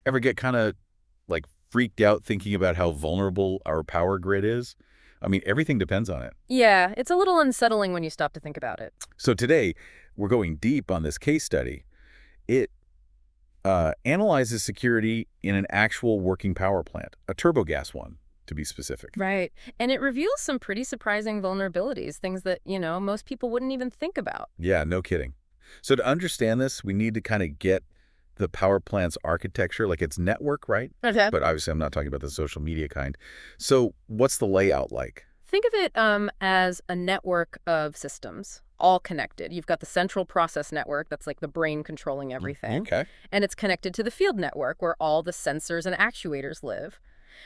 Ever get kind of like freaked out thinking about how vulnerable our power grid is? I mean, everything depends on it. Yeah, it's a little unsettling when you stop to think about it. So today, we're going deep on this case study. It analyzes security in an actual working power plant, a turbogas one, to be specific. Right. And it reveals some pretty surprising vulnerabilities, things that, most people wouldn't even think about. Yeah, no kidding. So to understand this, we need to kind of get the power plant's architecture, like its network, right? Okay. But obviously, I'm not talking about the social media kind. So what's the layout like? Think of it as a network of systems, all connected. You've got the central process network, that's like the brain controlling everything. Okay. And it's connected to the field network, where all the sensors and actuators live.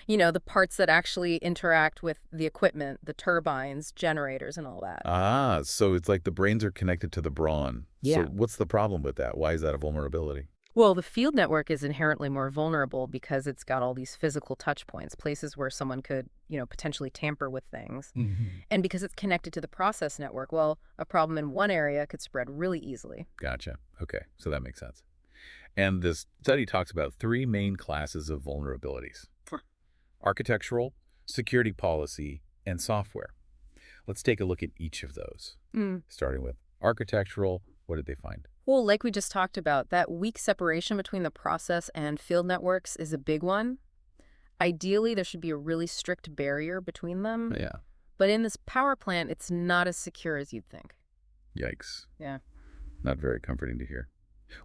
The parts that actually interact with the equipment, the turbines, generators, and all that. Ah, so it's like the brains are connected to the brawn. So Yeah. what's the problem with that? Why is that a vulnerability? Well, the field network is inherently more vulnerable because it's got all these physical touch points, places where someone could, potentially tamper with things. Hmm. And because it's connected to the process network, well, a problem in one area could spread really easily. Gotcha. Okay, so that makes sense. And this study talks about three main classes of vulnerabilities: architectural, security policy, and software. Let's take a look at each of those. Mm. Starting with architectural, what did they find? Well, like we just talked about, that weak separation between the process and field networks is a big one. Ideally, there should be a really strict barrier between them. Yeah, But in this power plant, it's not as secure as you'd think. yikes. Yeah. Not very comforting to hear.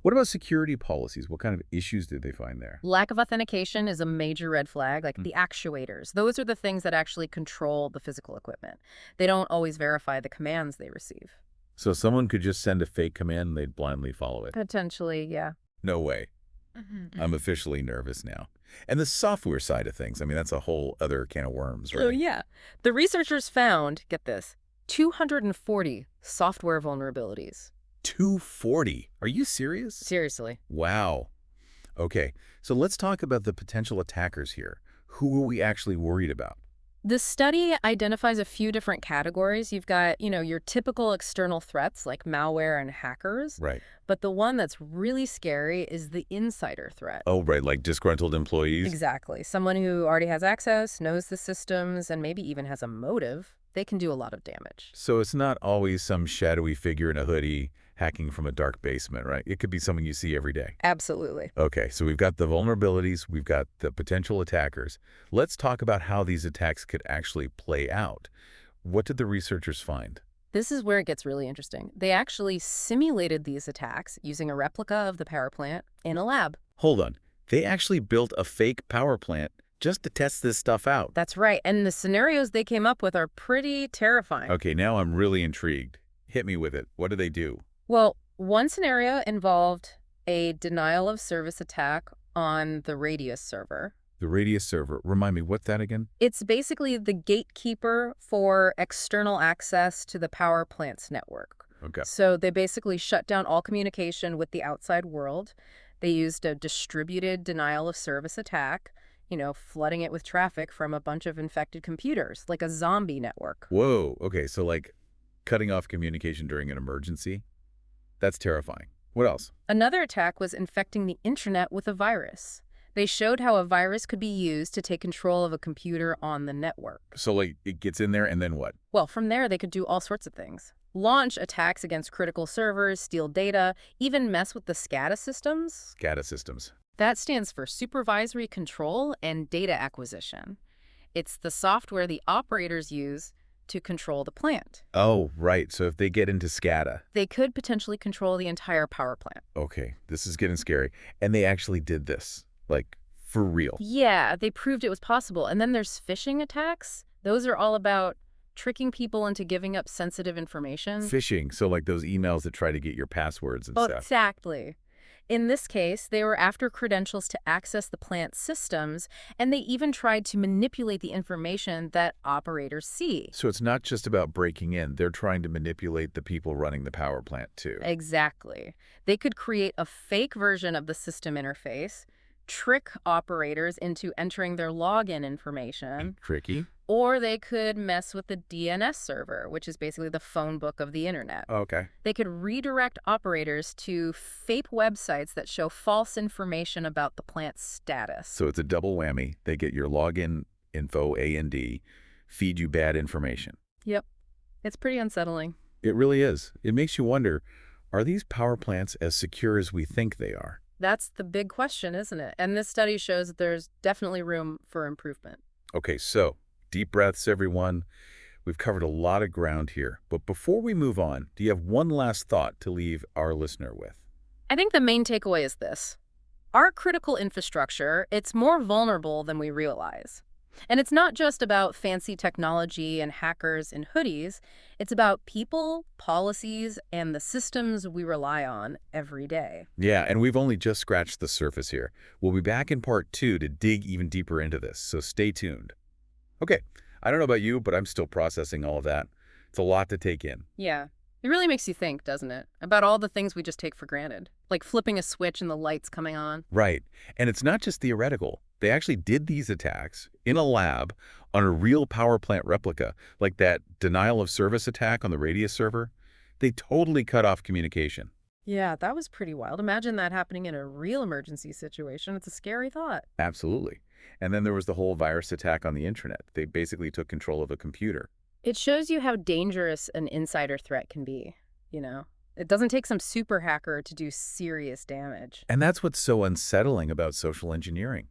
What about security policies? What kind of issues did they find there? Lack of authentication is a major red flag, like Mm. the actuators. Those are the things that actually control the physical equipment. They don't always verify the commands they receive. So someone could just send a fake command and they'd blindly follow it. Potentially, yeah. No way. I'm officially nervous now. And the software side of things, I mean, that's a whole other can of worms, Oh, right? yeah. The researchers found, get this, 240 software vulnerabilities. 240. Are you serious? Seriously. Wow. Okay, so let's talk about the potential attackers here. Who are we actually worried about? The study identifies a few different categories. You've got, your typical external threats like malware and hackers, Right. but the one that's really scary is the insider threat. Oh, right, like disgruntled employees? Exactly. Someone who already has access, knows the systems, and maybe even has a motive, they can do a lot of damage. So it's not always some shadowy figure in a hoodie hacking from a dark basement, right? It could be someone you see every day. Absolutely. Okay, so we've got the vulnerabilities, we've got the potential attackers. Let's talk about how these attacks could actually play out. What did the researchers find? This is where it gets really interesting. They actually simulated these attacks using a replica of the power plant in a lab. Hold on. They actually built a fake power plant just to test this stuff out. That's right. And the scenarios they came up with are pretty terrifying. Okay, now I'm really intrigued. Hit me with it. What do they do? Well, one scenario involved a denial of service attack on the Radius server. The Radius server. Remind me, what's that again? It's basically the gatekeeper for external access to the power plant's network. Okay. So they basically shut down all communication with the outside world. They used a distributed denial of service attack, flooding it with traffic from a bunch of infected computers, like a zombie network. Whoa. Okay, so like cutting off communication during an emergency? That's terrifying. What else? Another attack was infecting the intranet with a virus. They showed how a virus could be used to take control of a computer on the network. So like it gets in there and then what? Well, from there, they could do all sorts of things. Launch attacks against critical servers, steal data, even mess with the SCADA systems. SCADA systems. That stands for Supervisory Control and Data Acquisition. It's the software the operators use to control the plant. Oh, right. So if they get into SCADA. They could potentially control the entire power plant. Okay, this is getting scary. And they actually did this. Like, for real. Yeah, they proved it was possible. And then there's phishing attacks. Those are all about tricking people into giving up sensitive information. Phishing, so like those emails that try to get your passwords and stuff. Exactly. In this case, they were after credentials to access the plant's systems, and they even tried to manipulate the information that operators see. So it's not just about breaking in. They're trying to manipulate the people running the power plant, too. Exactly. They could create a fake version of the system interface, trick operators into entering their login information, Tricky. or they could mess with the DNS server, which is basically the phone book of the internet. Okay. They could redirect operators to fake websites that show false information about the plant's status. So it's a double whammy. They get your login info, A and D, feed you bad information. Yep. It's pretty unsettling. It really is. It makes you wonder, are these power plants as secure as we think they are? That's the big question, isn't it? And this study shows that there's definitely room for improvement. Okay, so deep breaths, everyone. We've covered a lot of ground here. But before we move on, do you have one last thought to leave our listener with? I think the main takeaway is this. Our critical infrastructure, it's more vulnerable than we realize. And it's not just about fancy technology and hackers in hoodies. It's about people, policies, and the systems we rely on every day. Yeah, and we've only just scratched the surface here. We'll be back in part 2 to dig even deeper into this, so stay tuned. Okay, I don't know about you, but I'm still processing all of that. It's a lot to take in. Yeah. It really makes you think, doesn't it? About all the things we just take for granted. Like flipping a switch and the lights coming on. Right, and it's not just theoretical. They actually did these attacks in a lab on a real power plant replica, like that denial of service attack on the Radius server. They totally cut off communication. Yeah, that was pretty wild. Imagine that happening in a real emergency situation. It's a scary thought. Absolutely. And then there was the whole virus attack on the internet. They basically took control of a computer. It shows you how dangerous an insider threat can be, you know? It doesn't take some super hacker to do serious damage. And that's what's so unsettling about social engineering.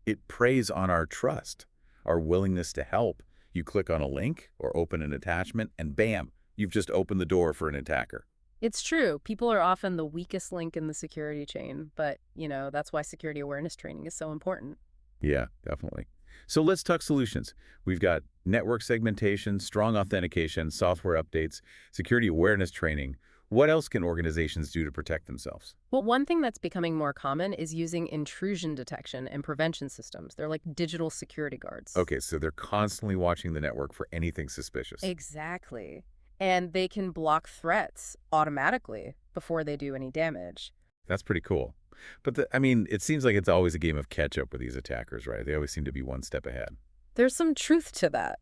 It preys on our trust, our willingness to help. You click on a link or open an attachment, and bam, you've just opened the door for an attacker. It's true. People are often the weakest link in the security chain, but, that's why security awareness training is so important. Yeah, definitely. So let's talk solutions. We've got network segmentation, strong authentication, software updates, security awareness training. What else can organizations do to protect themselves? Well, one thing that's becoming more common is using intrusion detection and prevention systems. They're like digital security guards. Okay, so they're constantly watching the network for anything suspicious. Exactly. And they can block threats automatically before they do any damage. That's pretty cool. But it seems like it's always a game of catch up with these attackers, right? They always seem to be one step ahead. There's some truth to that.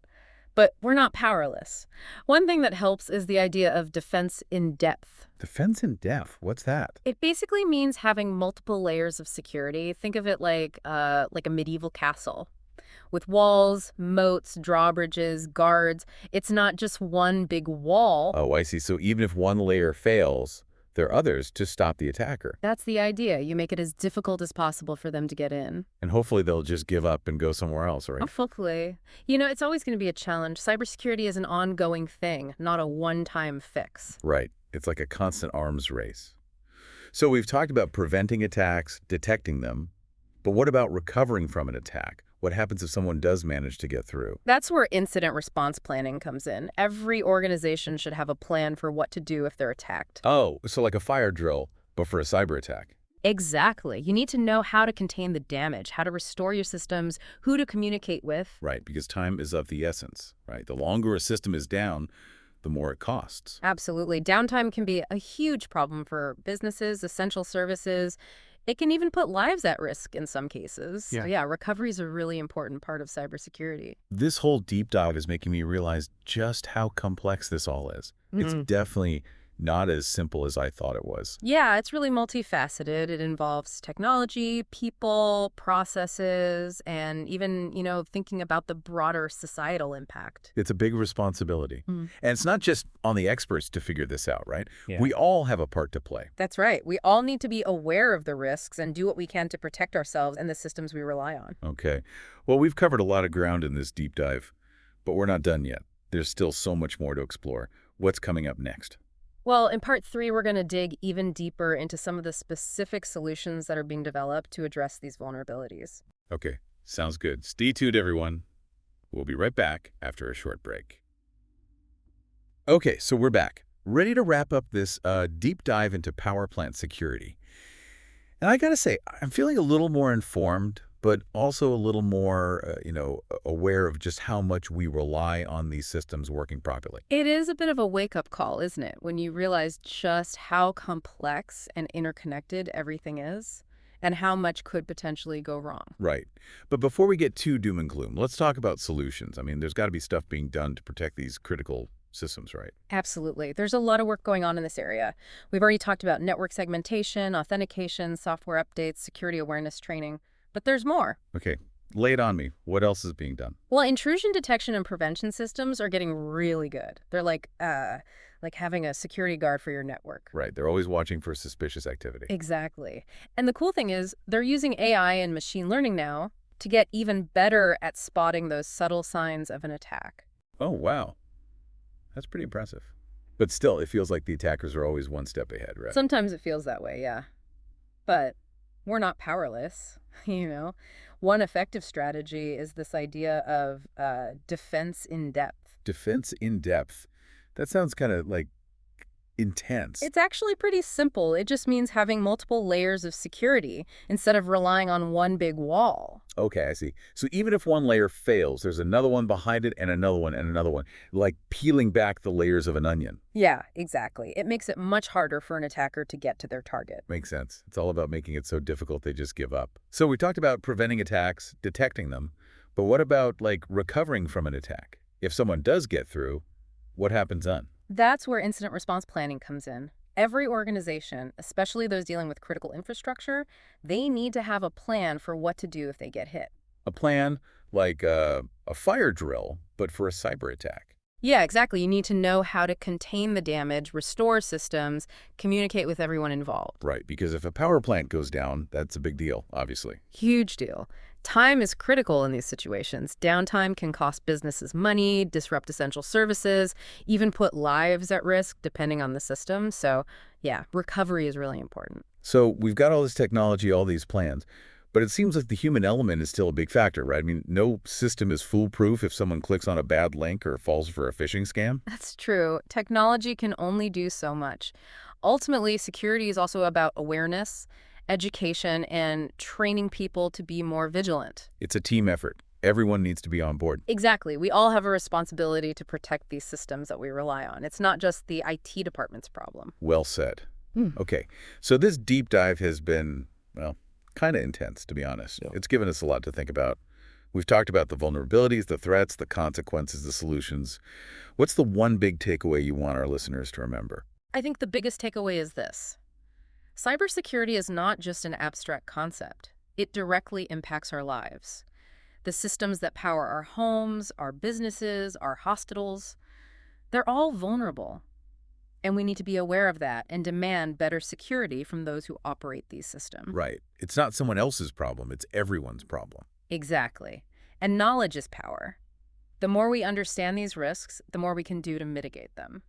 But we're not powerless. One thing that helps is the idea of defense in depth. Defense in depth, what's that? It basically means having multiple layers of security. Think of it like a medieval castle with walls, moats, drawbridges, guards. It's not just one big wall. Oh, I see. So even if one layer fails, there are others to stop the attacker. That's the idea. You make it as difficult as possible for them to get in. And hopefully they'll just give up and go somewhere else, right? Hopefully. It's always going to be a challenge. Cybersecurity is an ongoing thing, not a one-time fix. Right. It's like a constant arms race. So we've talked about preventing attacks, detecting them, but what about recovering from an attack? What happens if someone does manage to get through? That's where incident response planning comes in. Every organization should have a plan for what to do if they're attacked. Oh, so like a fire drill, but for a cyber attack. Exactly. You need to know how to contain the damage, how to restore your systems, who to communicate with. Right, because time is of the essence, right? The longer a system is down, the more it costs. Absolutely. Downtime can be a huge problem for businesses, essential services. It can even put lives at risk in some cases. Yeah. So yeah, recovery is a really important part of cybersecurity. This whole deep dive is making me realize just how complex this all is. It's definitely not as simple as I thought it was. Yeah, it's really multifaceted. It involves technology, people, processes, and even, thinking about the broader societal impact. It's a big responsibility. And it's not just on the experts to figure this out, right? Yeah. We all have a part to play. That's right. We all need to be aware of the risks and do what we can to protect ourselves and the systems we rely on. Okay. Well, we've covered a lot of ground in this deep dive, but we're not done yet. There's still so much more to explore. What's coming up next? Well, in part 3, we're going to dig even deeper into some of the specific solutions that are being developed to address these vulnerabilities. Okay, sounds good. Stay tuned, everyone. We'll be right back after a short break. Okay, so we're back, ready to wrap up this deep dive into power plant security. And I gotta say, I'm feeling a little more informed, but also a little more, aware of just how much we rely on these systems working properly. It is a bit of a wake-up call, isn't it, when you realize just how complex and interconnected everything is? and how much could potentially go wrong. Right. But before we get too doom and gloom, let's talk about solutions. I mean, there's got to be stuff being done to protect these critical systems, right? Absolutely. There's a lot of work going on in this area. We've already talked about network segmentation, authentication, software updates, security awareness training, but there's more. Okay. Lay it on me. What else is being done? Well, intrusion detection and prevention systems are getting really good. They're like having a security guard for your network. Right. They're always watching for suspicious activity. Exactly. And the cool thing is they're using AI and machine learning now to get even better at spotting those subtle signs of an attack. Oh, wow. That's pretty impressive. But still, it feels like the attackers are always one step ahead, right? Sometimes it feels that way, yeah. But we're not powerless, you know? One effective strategy is this idea of defense in depth. Defense in depth. That sounds kind of like intense. It's actually pretty simple. It just means having multiple layers of security instead of relying on one big wall. Okay, I see. So even if one layer fails, there's another one behind it and another one and another one, like peeling back the layers of an onion. Yeah, exactly. It makes it much harder for an attacker to get to their target. Makes sense. It's all about making it so difficult they just give up. So we talked about preventing attacks, detecting them, but what about like recovering from an attack? If someone does get through, what happens then? That's where incident response planning comes in. Every organization, especially those dealing with critical infrastructure, they need to have a plan for what to do if they get hit. A plan like a fire drill, but for a cyber attack. Yeah, exactly. You need to know how to contain the damage, restore systems, communicate with everyone involved. Right, because if a power plant goes down, that's a big deal, obviously. Huge deal. Time is critical in these situations. Downtime can cost businesses money, disrupt essential services, even put lives at risk depending on the system. So, yeah, recovery is really important. So we've got all this technology, all these plans, but it seems like the human element is still a big factor, right? I mean, no system is foolproof if someone clicks on a bad link or falls for a phishing scam. That's true. Technology can only do so much. Ultimately, security is also about awareness, education, and training people to be more vigilant. It's a team effort. Everyone needs to be on board. Exactly. We all have a responsibility to protect these systems that we rely on. It's not just the IT department's problem. Well said. Hmm. Okay, so this deep dive has been, well, kind of intense, to be honest. Yeah. It's given us a lot to think about. We've talked about the vulnerabilities, the threats, the consequences, the solutions. What's the one big takeaway you want our listeners to remember? I think the biggest takeaway is this. Cybersecurity is not just an abstract concept. It directly impacts our lives. The systems that power our homes, our businesses, our hospitals, they're all vulnerable. And we need to be aware of that and demand better security from those who operate these systems. Right. It's not someone else's problem. It's everyone's problem. Exactly. And knowledge is power. The more we understand these risks, the more we can do to mitigate them.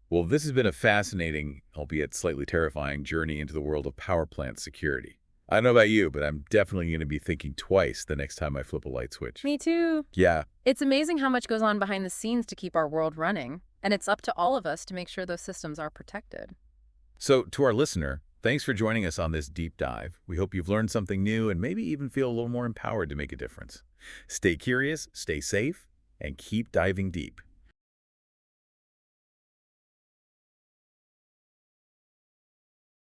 Well, this has been a fascinating, albeit slightly terrifying, journey into the world of power plant security. I don't know about you, but I'm definitely going to be thinking twice the next time I flip a light switch. Me too. Yeah. It's amazing how much goes on behind the scenes to keep our world running, and it's up to all of us to make sure those systems are protected. So, to our listener, thanks for joining us on this deep dive. We hope you've learned something new and maybe even feel a little more empowered to make a difference. Stay curious, stay safe, and keep diving deep.